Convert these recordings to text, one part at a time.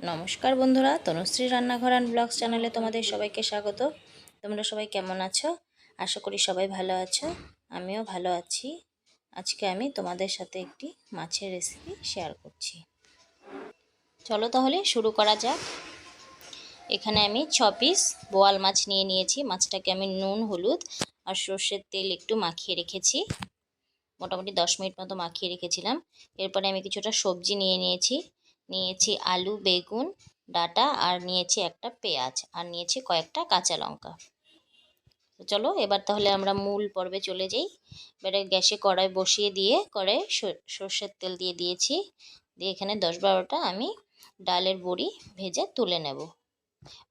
নমস্কার বন্ধুরা, তনুশ্রী রান্নাঘর অ্যান্ড ব্লগস চ্যানেলে তোমাদের সবাইকে স্বাগত। তোমরা সবাই কেমন আছো? আশা করি সবাই ভালো আছো। আমিও ভালো আছি। আজকে আমি তোমাদের সাথে একটি মাছের রেসিপি শেয়ার করছি। চলো তাহলে শুরু করা যাক। এখানে আমি 6 পিস বোয়াল মাছ নিয়ে নিয়েছি। মাছটাকে আমি নুন, হলুদ আর সর্ষের তেল একটু মাখিয়ে রেখেছি। মোটামুটি 10 মিনিট মতো মাখিয়ে রেখেছিলাম। এরপরে আমি কিছুটা সবজি নিয়েছি আলু, বেগুন, ডাঁটা, আর নিয়েছি একটা পেঁয়াজ, আর নিয়েছি কয়েকটা কাঁচা লঙ্কা। তো চলো এবার তাহলে আমরা মূল পর্বে চলে যাই। এবারে গ্যাসে কড়াই বসিয়ে দিয়ে কড়াই সর্ষের তেল দিয়ে দিয়েছি। দিয়ে এখানে 10-12টা আমি ডালের বড়ি ভেজে তুলে নেব।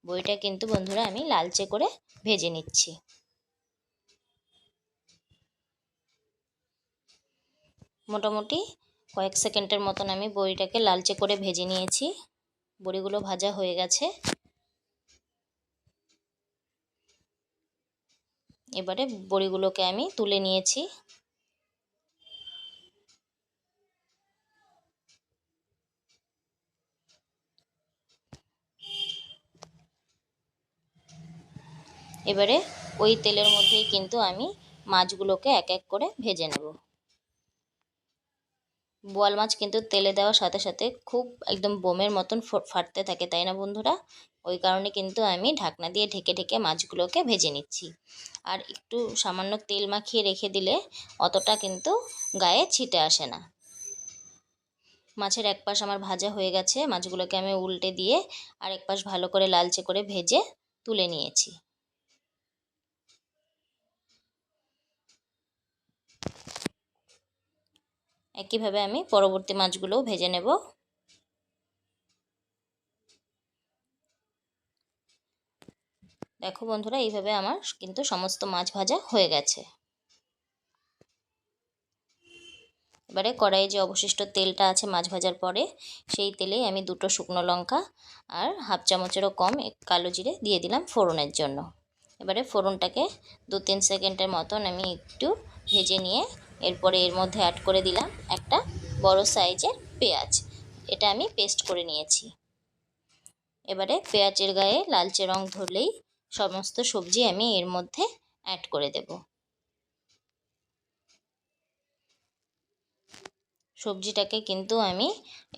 বড়িটা কিন্তু বন্ধুরা আমি লালচে করে ভেজে নিচ্ছি। মোটামুটি কয়েক সেকেন্ডের মতন আমি বড়িটাকে লালচে করে ভেজে নিয়েছি। বড়িগুলো ভাজা হয়ে গেছে। এবারে বড়িগুলোকে আমি তুলে নিয়েছি। এবারে ওই তেলের মধ্যেই কিন্তু আমি মাছগুলোকে এক এক করে ভেজে নেব। বোয়াল মাছ কিন্তু তেলে দেওয়ার সাথে সাথে খুব একদম বোমের মতন ফাটতে থাকে, তাই না বন্ধুরা? ওই কারণে কিন্তু আমি ঢাকনা দিয়ে ঢেকে ঢেকে মাছগুলোকে ভেজে নিচ্ছি। আর একটু সামান্য তেল মাখিয়ে রেখে দিলে অতটা কিন্তু গায়ে ছিটে আসে না। মাছের এক পাশ আমার ভাজা হয়ে গেছে। মাছগুলোকে আমি উল্টে দিয়ে আর এক পাশ ভালো করে লালচে করে ভেজে তুলে নিয়েছি। একইভাবে আমি পরবর্তী মাছগুলোও ভেজে নেব। দেখো বন্ধুরা, এইভাবে আমার কিন্তু সমস্ত মাছ ভাজা হয়ে গেছে। এবারে কড়াইয়ে যে অবশিষ্ট তেলটা আছে মাছ ভাজার পরে, সেই তেলেই আমি 2টো শুকনো লঙ্কা আর হাফ চামচেরও কম কালো জিরে দিয়ে দিলাম ফোড়নের জন্য। এবারে ফোড়নটাকে 2-3 সেকেন্ডের মতন আমি একটু ভেজে নিয়ে এরপরে এর মধ্যে অ্যাড করে দিলাম একটা বড় সাইজের পেঁয়াজ। এটা আমি পেস্ট করে নিয়েছি। এবারে পেঁয়াজের গায়ে লালচে রং ধরলেই সমস্ত সবজি আমি এর মধ্যে অ্যাড করে দেব। সবজিটাকে কিন্তু আমি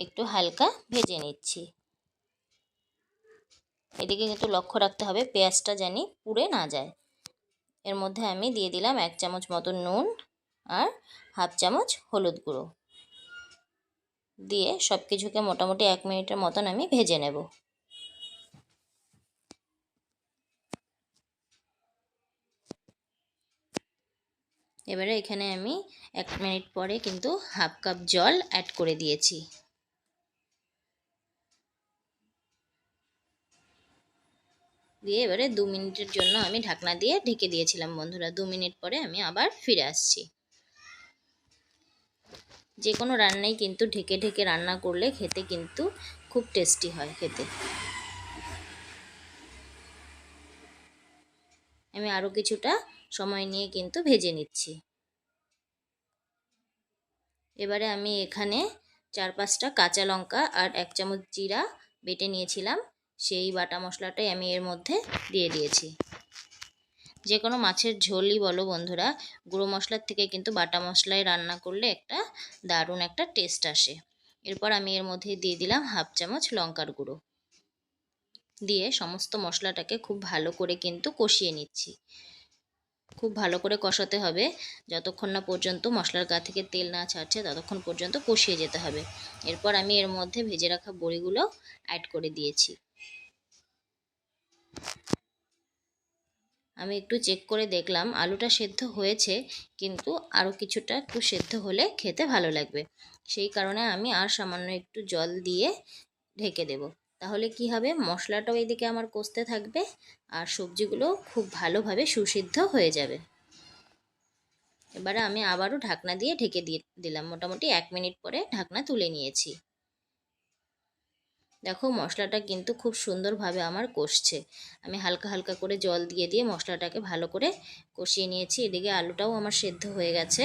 একটু হালকা ভেজে নিচ্ছি। এদিকে কিন্তু লক্ষ্য রাখতে হবে পেঁয়াজটা যেন পুড়ে না যায়। এর মধ্যে আমি দিয়ে দিলাম 1 চামচ মতো নুন আর হাফ চামচ হলুদ গুঁড়ো দিয়ে সব কিছুকে মোটামুটি 1 মিনিটের মতন আমি ভেজে নেব। এবারে এখানে আমি 1 মিনিট পরে কিন্তু হাফ কাপ জল অ্যাড করে দিয়েছি। দিয়ে এবারে 2 মিনিটের জন্য আমি ঢাকনা দিয়ে ঢেকে দিয়েছিলাম বন্ধুরা। 2 মিনিট পরে আমি আবার ফিরে আসছি। যে কোনো রান্নাই কিন্তু ঢেকে ঢেকে রান্না করলে খেতে কিন্তু খুব টেস্টি হয় খেতে। আমি আরও কিছুটা সময় নিয়ে কিন্তু ভেজে নিচ্ছি। এবারে আমি এখানে 4-5টা কাঁচা লঙ্কা আর 1 চামচ জিরা বেটে নিয়েছিলাম, সেই বাটা মশলাটাই আমি এর মধ্যে দিয়ে দিয়েছি। যে কোনো মাছের ঝোলই বলো বন্ধুরা, গুঁড়ো মশলার থেকে কিন্তু বাটা মশলায় রান্না করলে একটা দারুণ একটা টেস্ট আসে। এরপর আমি এর মধ্যে দিয়ে দিলাম হাফ চামচ লঙ্কার গুঁড়ো দিয়ে সমস্ত মশলাটাকে খুব ভালো করে কিন্তু কষিয়ে নিচ্ছি। খুব ভালো করে কষাতে হবে, যতক্ষণ না পর্যন্ত মশলার গা থেকে তেল না ছাড়ছে ততক্ষণ পর্যন্ত কষিয়ে যেতে হবে। এরপর আমি এর মধ্যে ভেজে রাখা বড়িগুলো অ্যাড করে দিয়েছি। আমি একটু চেক করে দেখলাম আলুটা সেদ্ধ হয়েছে, কিন্তু আরও কিছুটা একটু সেদ্ধ হলে খেতে ভালো লাগবে। সেই কারণে আমি আর সামান্য একটু জল দিয়ে ঢেকে দেব। তাহলে কি হবে, মশলাটাও এদিকে আমার কষতে থাকবে আর সবজিগুলো খুব ভালোভাবে সুসিদ্ধ হয়ে যাবে। এবারে আমি আবারও ঢাকনা দিয়ে ঢেকে দিলাম। মোটামুটি 1 মিনিট পরে ঢাকনা তুলে নিয়েছি। দেখো মশলাটা কিন্তু খুব সুন্দরভাবে আমার কষছে। আমি হালকা হালকা করে জল দিয়ে দিয়ে মশলাটাকে ভালো করে কষিয়ে নিয়েছি। এদিকে আলুটাও আমার সেদ্ধ হয়ে গেছে।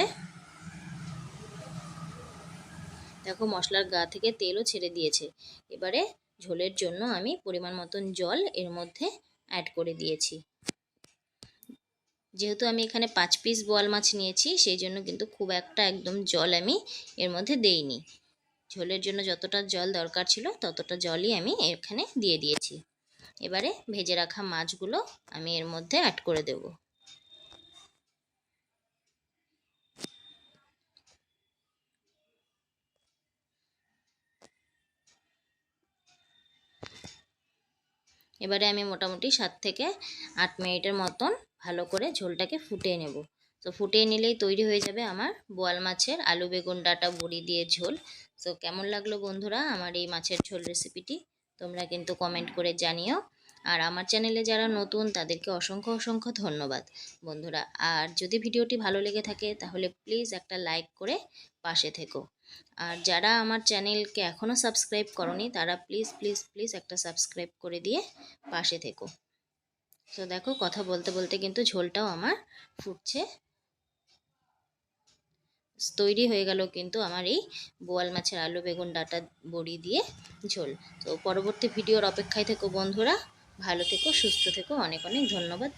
দেখো মশলার গা থেকে তেলও ছেড়ে দিয়েছে। এবারে ঝোলের জন্য আমি পরিমাণ মতন জল এর মধ্যে অ্যাড করে দিয়েছি। যেহেতু আমি এখানে 5 পিস বোয়াল মাছ নিয়েছি সেই জন্য কিন্তু খুব একটা একদম জল আমি এর মধ্যে দেইনি। ঝোলের জন্য যতটা জল দরকার ছিল ততটা জলই আমি এখানে দিয়ে দিয়েছি। এবারে ভেজে রাখা মাছগুলো আমি এর মধ্যে অ্যাড করে দেব। এবারে আমি মোটামুটি 7 থেকে 8 মিনিটের মতন ভালো করে ঝোলটাকে ফুটিয়ে নেব। তো ফুটিয়ে নিলেই তৈরি হয়ে যাবে আমার বোয়াল মাছের আলু বেগুন ডাঁটা বড়ি দিয়ে ঝোল। তো কেমন লাগলো বন্ধুরা আমার এই মাছের ঝোল রেসিপিটি তোমরা কিন্তু কমেন্ট করে জানিও। আর আমার চ্যানেলে যারা নতুন তাদেরকে অসংখ্য অসংখ্য ধন্যবাদ বন্ধুরা। আর যদি ভিডিওটি ভালো লেগে থাকে তাহলে প্লিজ একটা লাইক করে পাশে থেকো। আর যারা আমার চ্যানেলকে এখনও সাবস্ক্রাইব করনি তারা প্লিজ প্লিজ প্লিজ একটা সাবস্ক্রাইব করে দিয়ে পাশে থেকো। তো দেখো কথা বলতে বলতে কিন্তু ঝোলটাও আমার ফুটছে। তৈরি হয়ে গেল কিন্তু আমার এই বোয়াল মাছের আলু বেগুন ডাঁটা বড়ি দিয়ে ঝোল। তো পরবর্তী ভিডিওর অপেক্ষায় থেকো বন্ধুরা। ভালো থেকো, সুস্থ থেকো, অনেক অনেক ধন্যবাদ।